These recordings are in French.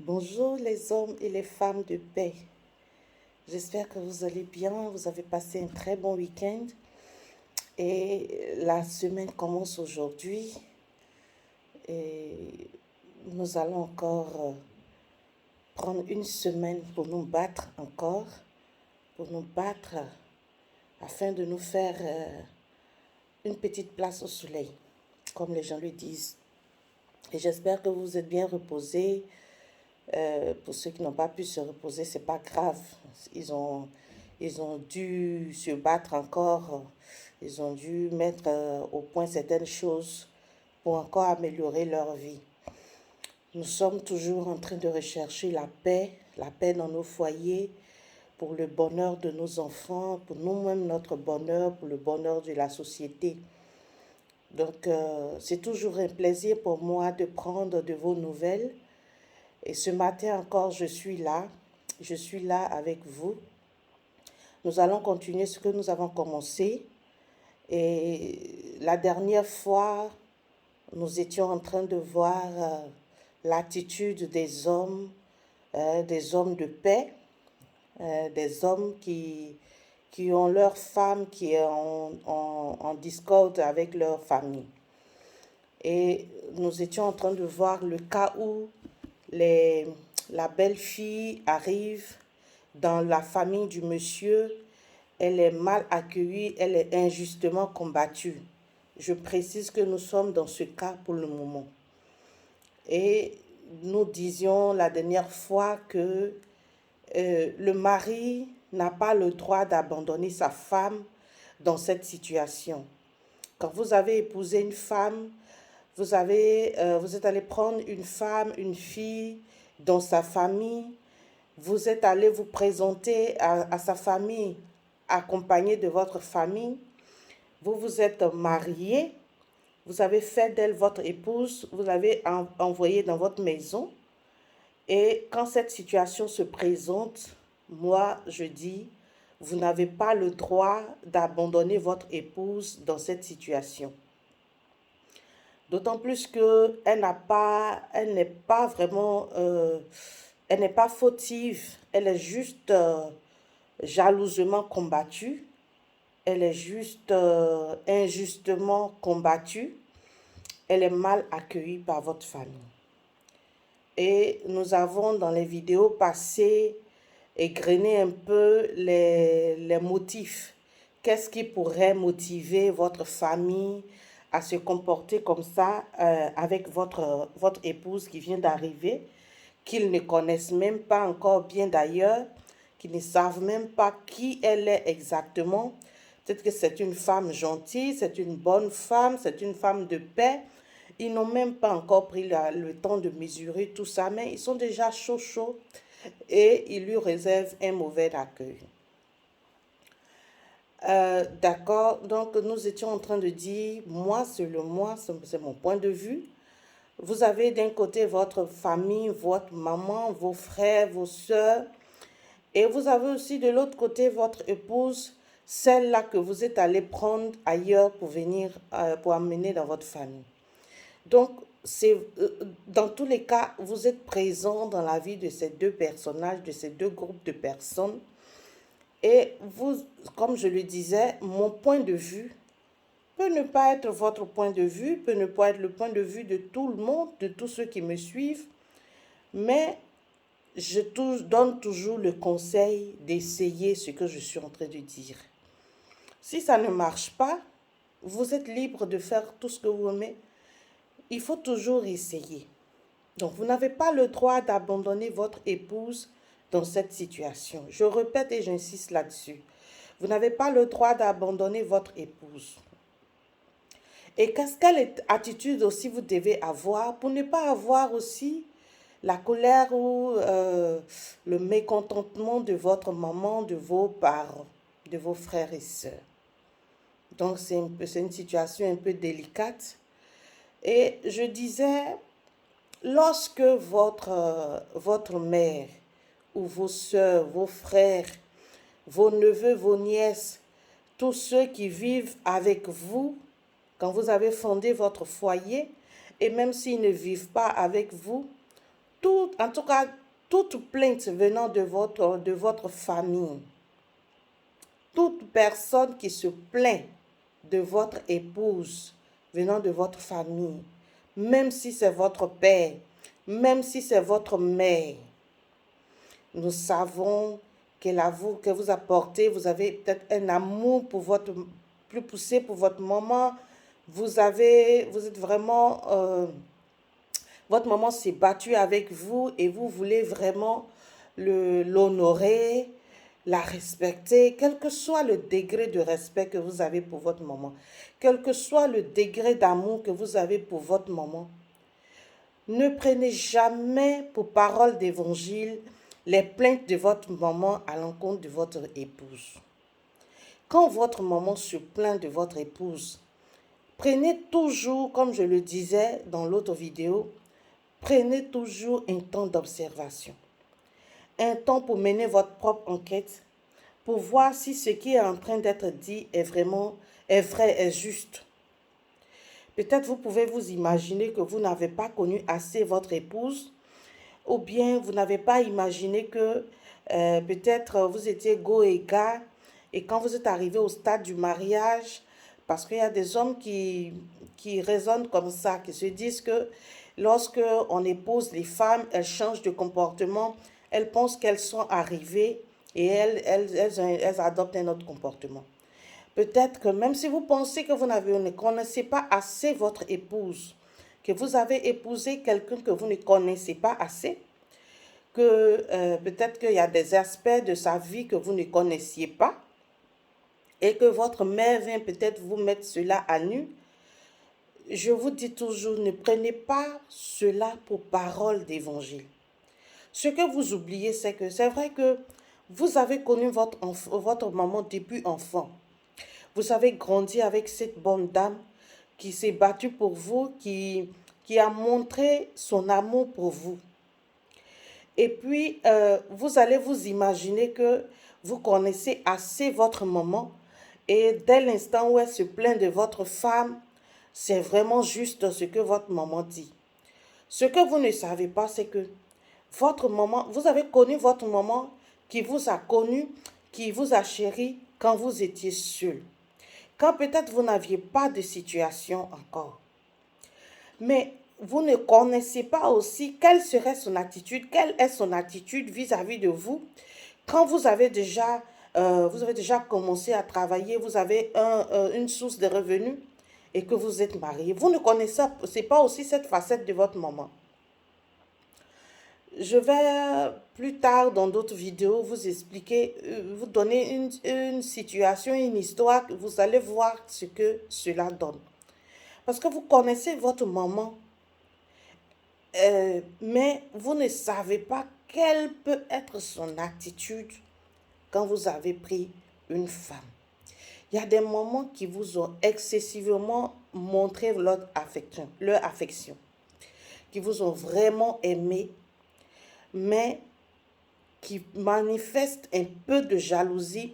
Bonjour les hommes et les femmes de paix. J'espère que vous allez bien, vous avez passé un très bon week-end et la semaine commence aujourd'hui et nous allons encore prendre une semaine pour nous battre encore, pour nous battre afin de nous faire une petite place au soleil, comme les gens le disent. Et j'espère que vous êtes bien reposés. Pour ceux qui n'ont pas pu se reposer, c'est pas grave. Ils ont, ils ont dû se battre encore. Ils ont dû mettre au point certaines choses pour encore améliorer leur vie. Nous sommes toujours en train de rechercher la paix dans nos foyers, pour le bonheur de nos enfants, pour nous-mêmes, notre bonheur, pour le bonheur de la société. Donc, c'est toujours un plaisir pour moi de prendre de vos nouvelles. Et ce matin encore, je suis là. Je suis là avec vous. Nous allons continuer ce que nous avons commencé. Et la dernière fois, nous étions en train de voir l'attitude des hommes de paix, des hommes qui ont leur femme qui est en discorde avec leur famille. Et nous étions en train de voir le cas où les, la belle-fille arrive dans la famille du monsieur, elle est mal accueillie, elle est injustement combattue. Je précise que nous sommes dans ce cas pour le moment. Et nous disions la dernière fois que le mari n'a pas le droit d'abandonner sa femme dans cette situation. Quand vous avez épousé une femme, vous êtes allé prendre une femme, une fille dans sa famille, vous êtes allé vous présenter à sa famille, accompagné de votre famille, vous vous êtes marié, vous avez fait d'elle votre épouse, vous l'avez envoyée dans votre maison. Et quand cette situation se présente, moi je dis, vous n'avez pas le droit d'abandonner votre épouse dans cette situation. D'autant plus que elle n'est pas vraiment, elle n'est pas fautive. Elle est juste jalousement combattue. Elle est juste injustement combattue. Elle est mal accueillie par votre famille. Et nous avons dans les vidéos passées égrené un peu les motifs. Qu'est-ce qui pourrait motiver votre famille à se comporter comme ça avec votre épouse qui vient d'arriver, qu'ils ne connaissent même pas encore bien d'ailleurs, qu'ils ne savent même pas qui elle est exactement. Peut-être que c'est une femme gentille, c'est une bonne femme, c'est une femme de paix. Ils n'ont même pas encore pris le temps de mesurer tout ça, mais ils sont déjà chauds et ils lui réservent un mauvais accueil. D'accord, donc nous étions en train de dire, moi, selon moi, c'est mon point de vue. Vous avez d'un côté votre famille, votre maman, vos frères, vos soeurs, et vous avez aussi de l'autre côté votre épouse, celle-là que vous êtes allé prendre ailleurs pour venir, pour amener dans votre famille. Donc, dans tous les cas, vous êtes présent dans la vie de ces deux personnages, de ces deux groupes de personnes. Et vous, comme je le disais, mon point de vue peut ne pas être votre point de vue, peut ne pas être le point de vue de tout le monde, de tous ceux qui me suivent, mais je donne toujours le conseil d'essayer ce que je suis en train de dire. Si ça ne marche pas, vous êtes libre de faire tout ce que vous aimez. Il faut toujours essayer. Donc, vous n'avez pas le droit d'abandonner votre épouse dans cette situation. Je répète et j'insiste là-dessus. Vous n'avez pas le droit d'abandonner votre épouse. Et quelle attitude aussi vous devez avoir pour ne pas avoir aussi la colère ou le mécontentement de votre maman, de vos parents, de vos frères et sœurs. Donc, c'est une situation un peu délicate. Et je disais, lorsque votre mère ou vos soeurs, vos frères, vos neveux, vos nièces, tous ceux qui vivent avec vous, quand vous avez fondé votre foyer, et même s'ils ne vivent pas avec vous, en tout cas, toute plainte venant de votre famille, toute personne qui se plaint de votre épouse venant de votre famille, même si c'est votre père, même si c'est votre mère, nous savons que vous apportez, vous avez peut-être un amour pour plus poussé pour votre maman, vous êtes vraiment, votre maman s'est battue avec vous et vous voulez vraiment l'honorer, la respecter, quel que soit le degré de respect que vous avez pour votre maman, quel que soit le degré d'amour que vous avez pour votre maman. Ne prenez jamais pour parole d'évangile les plaintes de votre maman à l'encontre de votre épouse. Quand votre maman se plaint de votre épouse, prenez toujours, comme je le disais dans l'autre vidéo, prenez toujours un temps d'observation. Un temps pour mener votre propre enquête, pour voir si ce qui est en train d'être dit est vrai, est juste. Peut-être vous pouvez vous imaginer que vous n'avez pas connu assez votre épouse, ou bien vous n'avez pas imaginé que peut-être vous étiez go et gars, et quand vous êtes arrivé au stade du mariage, parce qu'il y a des hommes qui raisonnent comme ça, qui se disent que lorsque on épouse les femmes, elles changent de comportement, elles pensent qu'elles sont arrivées et elles adoptent un autre comportement. Peut-être que même si vous pensez que vous ne connaissez pas assez votre épouse, que vous avez épousé quelqu'un que vous ne connaissez pas assez, que peut-être qu'il y a des aspects de sa vie que vous ne connaissiez pas et que votre mère vient peut-être vous mettre cela à nu, je vous dis toujours, ne prenez pas cela pour parole d'évangile. Ce que vous oubliez, c'est que c'est vrai que vous avez connu votre maman depuis enfant. Vous avez grandi avec cette bonne dame qui s'est battue pour vous, qui a montré son amour pour vous. Et puis, vous allez vous imaginer que vous connaissez assez votre maman et dès l'instant où elle se plaint de votre femme, c'est vraiment juste ce que votre maman dit. Ce que vous ne savez pas, c'est que votre maman, vous avez connu votre maman qui vous a connu, qui vous a chéri quand vous étiez seul. Quand peut-être vous n'aviez pas de situation encore. Mais vous ne connaissez pas aussi quelle serait son attitude, quelle est son attitude vis-à-vis de vous quand vous avez déjà commencé à travailler, vous avez une source de revenus et que vous êtes marié. Vous ne connaissez pas aussi cette facette de votre maman. Je vais plus tard dans d'autres vidéos vous expliquer, vous donner une situation, une histoire, vous allez voir ce que cela donne. Parce que vous connaissez votre maman, mais vous ne savez pas quelle peut être son attitude quand vous avez pris une femme. Il y a des moments qui vous ont excessivement montré leur affection, qui vous ont vraiment aimé, mais qui manifeste un peu de jalousie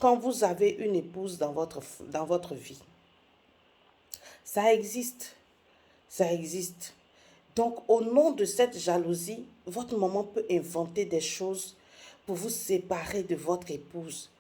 quand vous avez une épouse dans votre vie. Ça existe. Ça existe. Donc, au nom de cette jalousie, votre maman peut inventer des choses pour vous séparer de votre épouse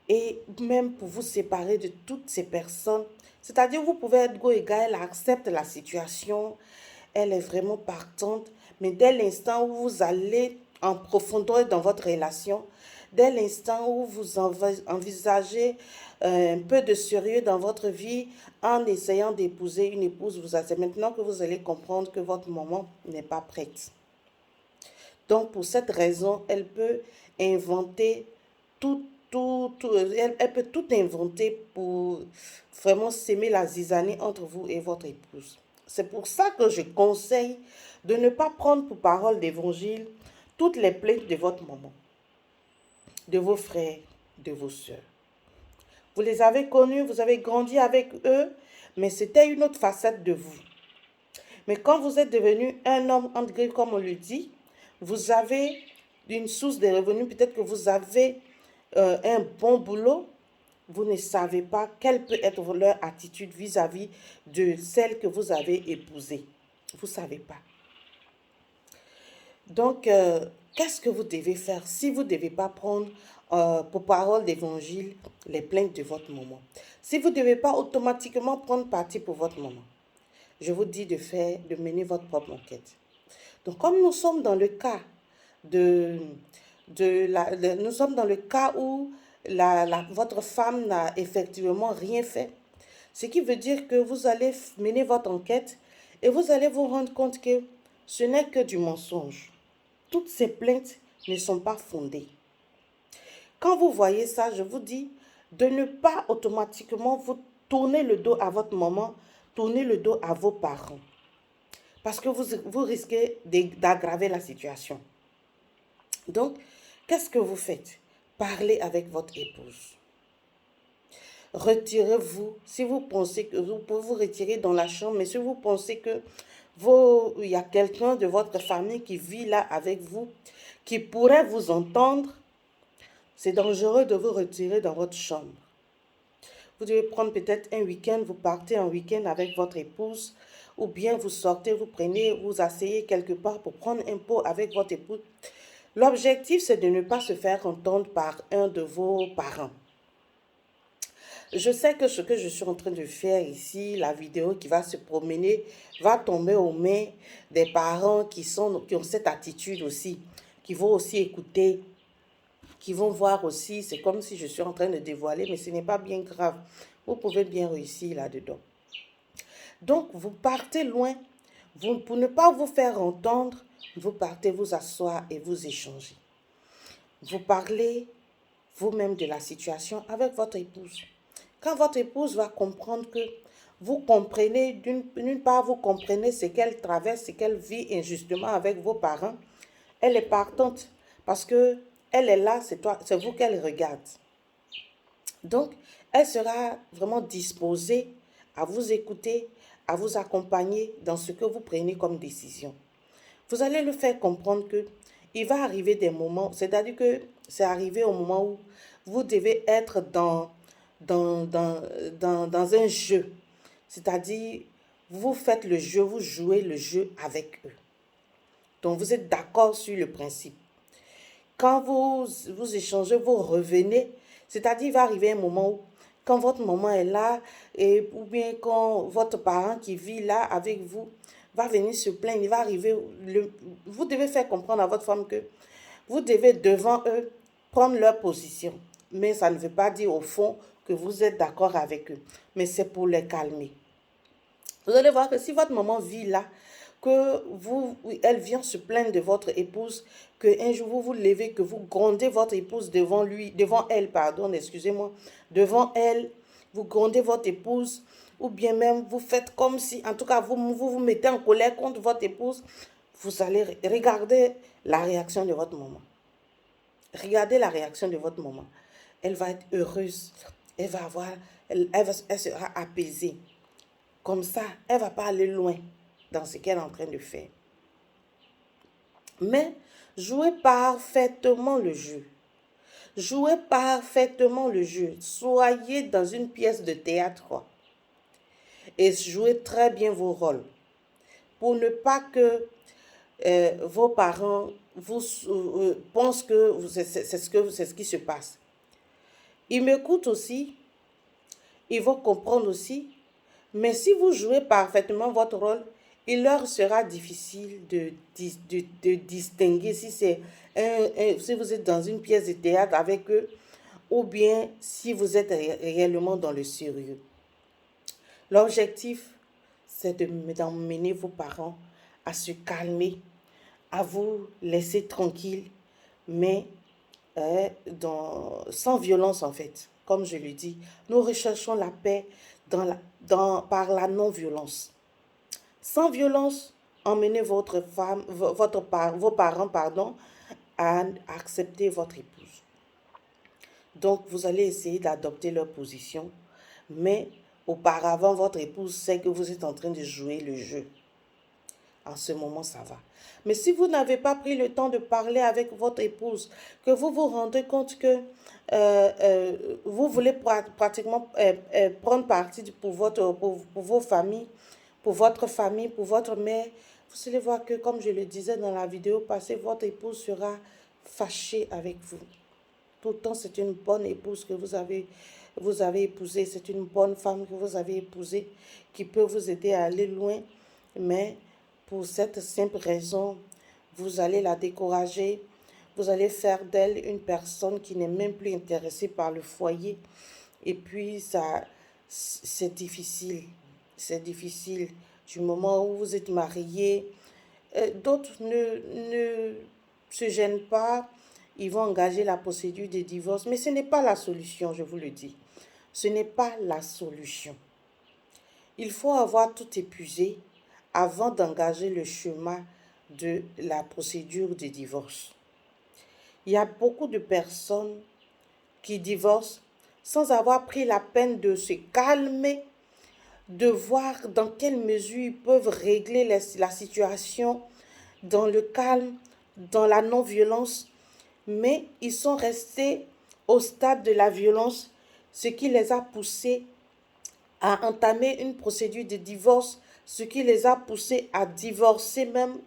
et même pour vous séparer de toutes ces personnes. C'est-à-dire, vous pouvez être go et gars, elle accepte la situation, elle est vraiment partante, mais dès l'instant où vous allez en profondeur dans votre relation, dès l'instant où vous envisagez un peu de sérieux dans votre vie en essayant d'épouser une épouse, c'est maintenant que vous allez comprendre que votre maman n'est pas prête. Donc, pour cette raison, elle peut inventer elle peut tout inventer pour vraiment s'aimer la zizanie entre vous et votre épouse. C'est pour ça que je conseille de ne pas prendre pour parole d'évangile toutes les plaintes de votre maman, de vos frères, de vos soeurs. Vous les avez connus, vous avez grandi avec eux, mais c'était une autre facette de vous. Mais quand vous êtes devenu un homme, entre guillemets, comme on le dit, vous avez une source de revenus, peut-être que vous avez un bon boulot, vous ne savez pas quelle peut être leur attitude vis-à-vis de celle que vous avez épousée. Vous ne savez pas. Donc, qu'est-ce que vous devez faire si vous ne devez pas prendre pour parole d'évangile les plaintes de votre maman? Si vous ne devez pas automatiquement prendre parti pour votre maman, je vous dis de mener votre propre enquête. Donc, comme nous sommes dans le cas nous sommes dans le cas où votre femme n'a effectivement rien fait, ce qui veut dire que vous allez mener votre enquête et vous allez vous rendre compte que ce n'est que du mensonge. Toutes ces plaintes ne sont pas fondées. Quand vous voyez ça, je vous dis de ne pas automatiquement vous tourner le dos à votre maman, tourner le dos à vos parents. Parce que vous risquez d'aggraver la situation. Donc, qu'est-ce que vous faites? Parlez avec votre épouse. Retirez-vous. Si vous pensez que vous pouvez vous retirer dans la chambre, mais si vous pensez que il y a quelqu'un de votre famille qui vit là avec vous, qui pourrait vous entendre, c'est dangereux de vous retirer dans votre chambre. Vous devez prendre peut-être un week-end, vous partez un week-end avec votre épouse, ou bien vous sortez, vous asseyez quelque part pour prendre un pot avec votre épouse. L'objectif, c'est de ne pas se faire entendre par un de vos parents. Je sais que ce que je suis en train de faire ici, la vidéo qui va se promener, va tomber aux mains des parents qui ont cette attitude aussi, qui vont aussi écouter, qui vont voir aussi. C'est comme si je suis en train de dévoiler, mais ce n'est pas bien grave. Vous pouvez bien réussir là-dedans. Donc, vous partez loin. Pour ne pas vous faire entendre, vous partez vous asseoir et vous échanger. Vous parlez vous-même de la situation avec votre épouse. Quand votre épouse va comprendre que vous comprenez, d'une part, vous comprenez ce qu'elle traverse, ce qu'elle vit injustement avec vos parents, elle est partante parce que elle est là, c'est vous qu'elle regarde. Donc, elle sera vraiment disposée à vous écouter, à vous accompagner dans ce que vous prenez comme décision. Vous allez le faire comprendre que il va arriver des moments, c'est-à-dire que c'est arrivé au moment où vous devez être dans un jeu. C'est-à-dire, vous faites le jeu, vous jouez le jeu avec eux. Donc, vous êtes d'accord sur le principe. Quand vous échangez, vous revenez, c'est-à-dire, il va arriver un moment où, quand votre maman est là, ou bien quand votre parent qui vit là avec vous va venir se plaindre, il va arriver, vous devez faire comprendre à votre femme que vous devez devant eux prendre leur position. Mais ça ne veut pas dire au fond que vous êtes d'accord avec eux. Mais c'est pour les calmer. Vous allez voir que si votre maman vit là, elle vient se plaindre de votre épouse, qu'un jour vous vous levez, que vous grondez votre épouse devant elle, excusez-moi, devant elle, vous grondez votre épouse, ou bien même vous faites comme si, en tout cas, vous mettez en colère contre votre épouse, vous allez regarder la réaction de votre maman. Regardez la réaction de votre maman. Elle va être heureuse. Elle sera apaisée. Comme ça, elle ne va pas aller loin dans ce qu'elle est en train de faire. Mais jouez parfaitement le jeu. Jouez parfaitement le jeu. Soyez dans une pièce de théâtre et jouez très bien vos rôles pour ne pas que vos parents pensent que c'est ce qui se passe. Ils m'écoutent aussi, ils vont comprendre aussi, mais si vous jouez parfaitement votre rôle, il leur sera difficile de distinguer si vous êtes dans une pièce de théâtre avec eux ou bien si vous êtes réellement dans le sérieux. L'objectif, c'est d'emmener vos parents à se calmer, à vous laisser tranquille, mais sans violence en fait. Comme je le dis, nous recherchons la paix par la non-violence. Sans violence, emmenez vos parents à accepter votre épouse. Donc, vous allez essayer d'adopter leur position, mais auparavant, votre épouse sait que vous êtes en train de jouer le jeu. En ce moment, ça va. Mais si vous n'avez pas pris le temps de parler avec votre épouse, que vous vous rendez compte que vous voulez pratiquement prendre parti pour vos familles, pour votre famille, pour votre mère, vous allez voir que, comme je le disais dans la vidéo passée, votre épouse sera fâchée avec vous. Pourtant, c'est une bonne épouse que vous avez épousée. C'est une bonne femme que vous avez épousée qui peut vous aider à aller loin. Mais pour cette simple raison, vous allez la décourager. Vous allez faire d'elle une personne qui n'est même plus intéressée par le foyer. Et puis, c'est difficile. C'est difficile. Du moment où vous êtes mariés, d'autres ne se gênent pas. Ils vont engager la procédure de divorce. Mais ce n'est pas la solution, je vous le dis. Ce n'est pas la solution. Il faut avoir tout épuisé avant d'engager le chemin de la procédure de divorce. Il y a beaucoup de personnes qui divorcent sans avoir pris la peine de se calmer, de voir dans quelle mesure ils peuvent régler la situation dans le calme, dans la non-violence, mais ils sont restés au stade de la violence, ce qui les a poussés à entamer une procédure de divorce, ce qui les a poussés à divorcer même,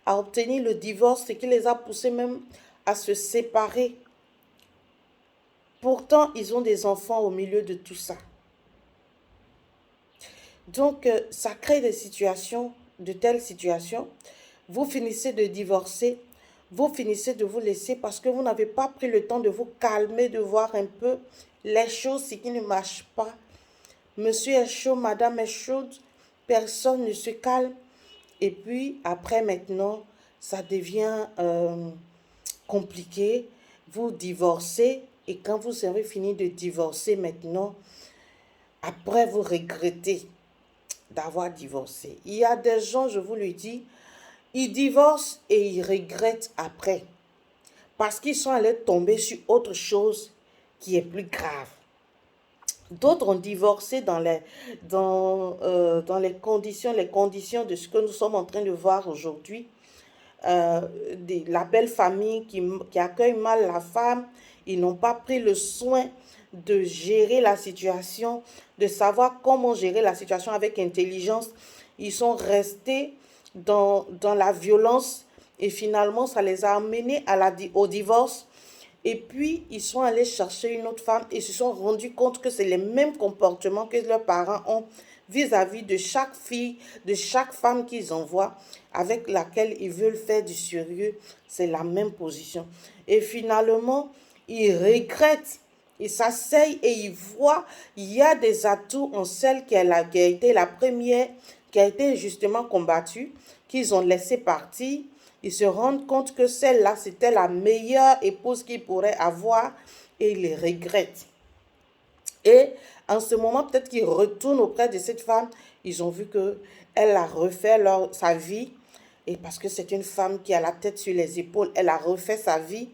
à obtenir le divorce, ce qui les a poussés même à se séparer. Pourtant, ils ont des enfants au milieu de tout ça. Donc, ça crée des situations, de telles situations. Vous finissez de divorcer, vous finissez de vous laisser parce que vous n'avez pas pris le temps de vous calmer, de voir un peu les choses, ce qui ne marche pas. Monsieur est chaud, madame est chaude, personne ne se calme. Et puis, après maintenant, ça devient compliqué. Vous divorcez et quand vous avez fini de divorcer maintenant, après vous regrettez d'avoir divorcé. Il y a des gens, je vous le dis, ils divorcent et ils regrettent après. Parce qu'ils sont allés tomber sur autre chose qui est plus grave. D'autres ont divorcé dans les conditions de ce que nous sommes en train de voir aujourd'hui. La belle famille qui accueille mal la femme, ils n'ont pas pris le soin de gérer la situation, de savoir comment gérer la situation avec intelligence. Ils sont restés dans la violence et finalement, ça les a amenés au divorce. Et puis, ils sont allés chercher une autre femme et se sont rendus compte que c'est les mêmes comportements que leurs parents ont vis-à-vis de chaque fille, de chaque femme qu'ils envoient, avec laquelle ils veulent faire du sérieux. C'est la même position. Et finalement, ils regrettent. Ils s'asseyent et ils voient, il y a des atouts en celle qui a été la première, qui a été justement combattue, qu'ils ont laissé partir. Ils se rendent compte que celle-là, c'était la meilleure épouse qu'ils pourraient avoir et ils les regrettent. Et en ce moment, peut-être qu'ils retournent auprès de cette femme. Ils ont vu qu'elle a refait sa vie. Et parce que c'est une femme qui a la tête sur les épaules, elle a refait sa vie.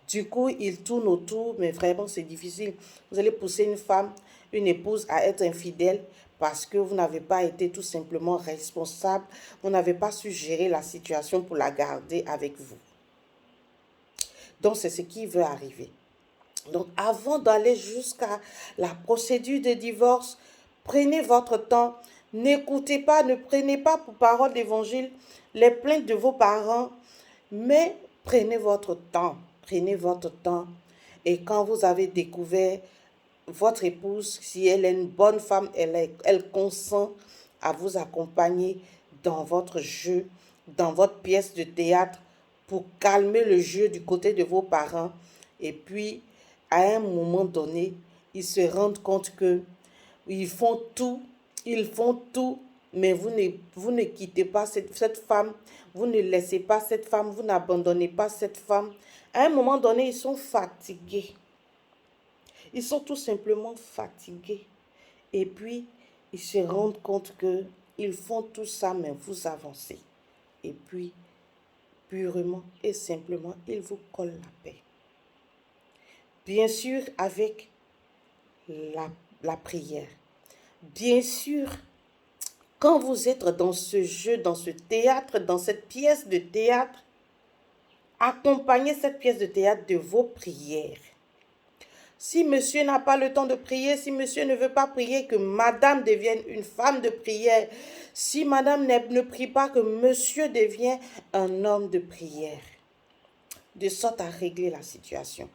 Du coup, ils tournent autour, mais vraiment, c'est difficile. Vous allez pousser une femme, une épouse à être infidèle parce que vous n'avez pas été tout simplement responsable. Vous n'avez pas su gérer la situation pour la garder avec vous. Donc, c'est ce qui veut arriver. Donc, avant d'aller jusqu'à la procédure de divorce, prenez votre temps. N'écoutez pas, ne prenez pas pour parole d'évangile les plaintes de vos parents, mais prenez votre temps. Prenez votre temps. Et quand vous avez découvert votre épouse, si elle est une bonne femme, elle consent à vous accompagner dans votre jeu, dans votre pièce de théâtre, pour calmer le jeu du côté de vos parents. Et puis, à un moment donné, ils se rendent compte que ils font tout, mais vous ne quittez pas cette femme, vous ne laissez pas cette femme, vous n'abandonnez pas cette femme. À un moment donné, ils sont fatigués. Ils sont tout simplement fatigués. Et puis, ils se rendent compte qu'ils font tout ça, mais vous avancez. Et puis, purement et simplement, ils vous collent la paix. Bien sûr, avec la prière. Bien sûr, quand vous êtes dans ce jeu, dans ce théâtre, dans cette pièce de théâtre, accompagnez cette pièce de théâtre de vos prières. Si monsieur n'a pas le temps de prier, si monsieur ne veut pas prier, que madame devienne une femme de prière. Si madame ne prie pas, que monsieur devienne un homme de prière. De sorte à régler la situation.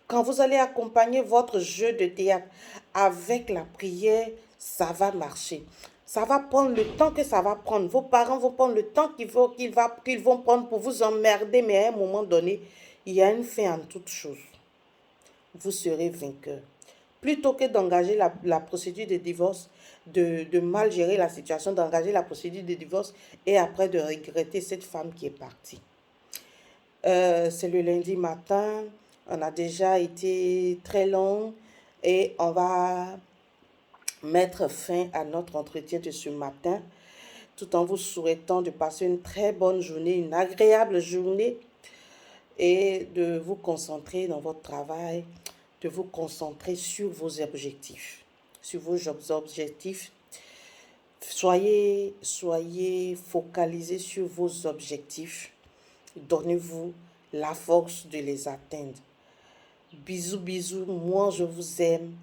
Quand vous allez accompagner votre jeu de théâtre avec la prière, ça va marcher. Ça va prendre le temps que ça va prendre. Vos parents vont prendre le temps qu'ils vont prendre pour vous emmerder, mais à un moment donné, il y a une fin en toute chose. Vous serez vainqueur. Plutôt que d'engager la procédure de divorce, de mal gérer la situation, d'engager la procédure de divorce et après de regretter cette femme qui est partie. C'est le lundi matin, on a déjà été très long et on va mettre fin à notre entretien de ce matin tout en vous souhaitant de passer une très bonne journée, une agréable journée et de vous concentrer dans votre travail, de vous concentrer sur vos objectifs, sur vos objectifs. Soyez focalisés sur vos objectifs. Donnez-vous la force de les atteindre. Bisous, bisous. Moi, je vous aime.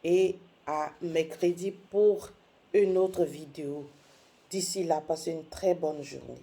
Et à mercredi pour une autre vidéo. D'ici là, passez une très bonne journée.